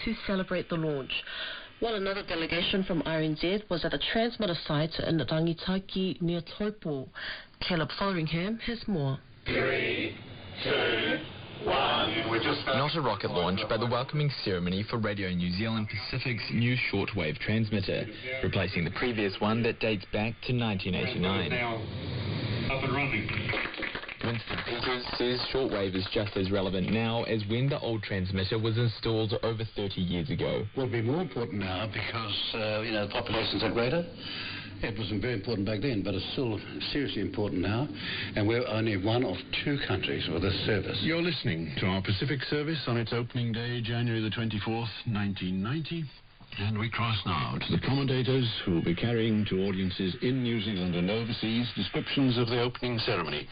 to celebrate the launch. While another delegation from RNZ was at the transmitter site in Rangitaki near Taupo. Caleb Fotheringham has more. 3, 2, 1. Not a rocket launch, but the welcoming ceremony for Radio New Zealand Pacific's new shortwave transmitter, replacing the previous one that dates back to 1989. Now up and running. Winston Peters says shortwave is just as relevant now as when the old transmitter was installed over 30 years ago. Will be more important now because, the populations are greater. It wasn't very important back then, but it's still seriously important now, and we're only one of 2 countries with this service. You're listening to our Pacific service on its opening day, January the 24th, 1990. And we cross now to the commentators who will be carrying to audiences in New Zealand and overseas descriptions of the opening ceremony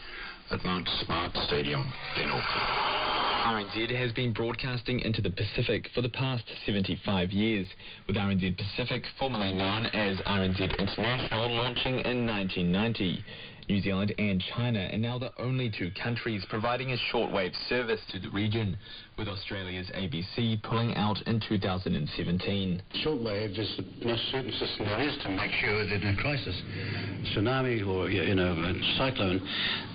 at Mount Smart Stadium in Auckland. RNZ has been broadcasting into the Pacific for the past 75 years, with RNZ Pacific, formerly known as RNZ International, launching in 1990. New Zealand and China are now the only 2 countries providing a shortwave service to the region, with Australia's ABC pulling out in 2017. Shortwave is the most certain system there is to make sure that in a crisis, tsunami or a cyclone,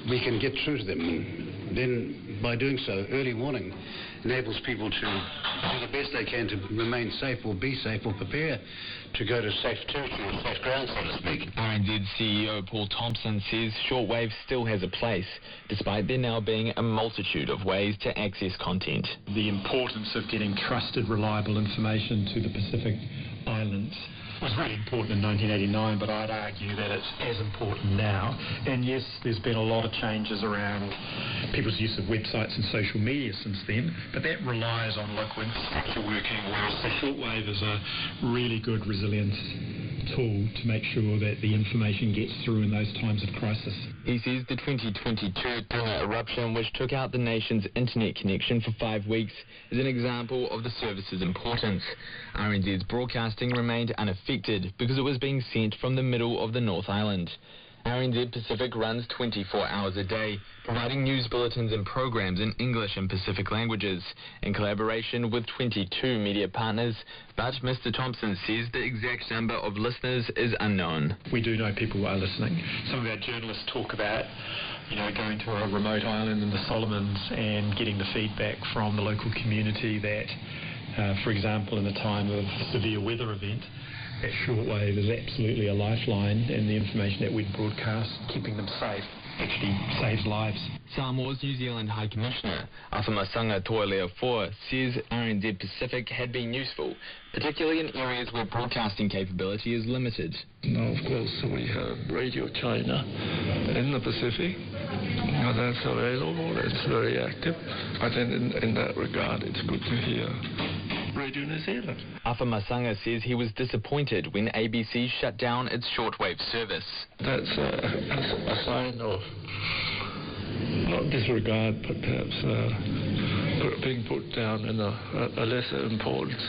we can get through to them. And then by doing so, early warning enables people to do the best they can to remain safe or be safe or prepare to go to safe territory or safe ground, so to speak. RNZ CEO Paul Thompson says shortwave still has a place, despite there now being a multitude of ways to access content. The importance of getting trusted, reliable information to the Pacific Islands was very important in 1989, but I'd argue that it's as important now. And yes, there's been a lot of changes around people's use of websites and social media since then, but that relies on local infrastructure working, whereas the shortwave is a really good resilience tool to make sure that the information gets through in those times of crisis. He says the 2022 Tonga eruption, which took out the nation's internet connection for 5 weeks, is an example of the service's importance. RNZ's broadcasting remained unaffected because it was being sent from the middle of the North Island. RNZ Pacific runs 24 hours a day, providing news bulletins and programs in English and Pacific languages, in collaboration with 22 media partners, but Mr. Thompson says the exact number of listeners is unknown. We do know people are listening. Some of our journalists talk about going to a remote island in the Solomons and getting the feedback from the local community that, for example, in a time of severe weather event, that shortwave is absolutely a lifeline, and the information that we broadcast, keeping them safe, actually saves lives. Samoa's New Zealand High Commissioner, Afamasanga Toileafoa, says RNZ Pacific had been useful, particularly in areas where broadcasting capability is limited. Now, of course, we have Radio China in the Pacific. That's available, it's very active. I think in that regard, it's good to hear Radio New Zealand. Afamasanga says he was disappointed when ABC shut down its shortwave service. That's a sign of not disregard, but perhaps being put down in a lesser importance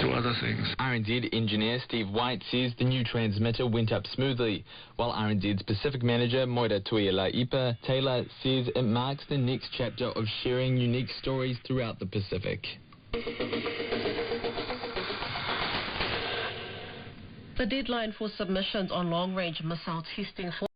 to other things. RNZ engineer Steve White says the new transmitter went up smoothly, while RNZ's Pacific manager Moira Tuialaipa Taylor says it marks the next chapter of sharing unique stories throughout the Pacific. The deadline for submissions on long-range missile testing for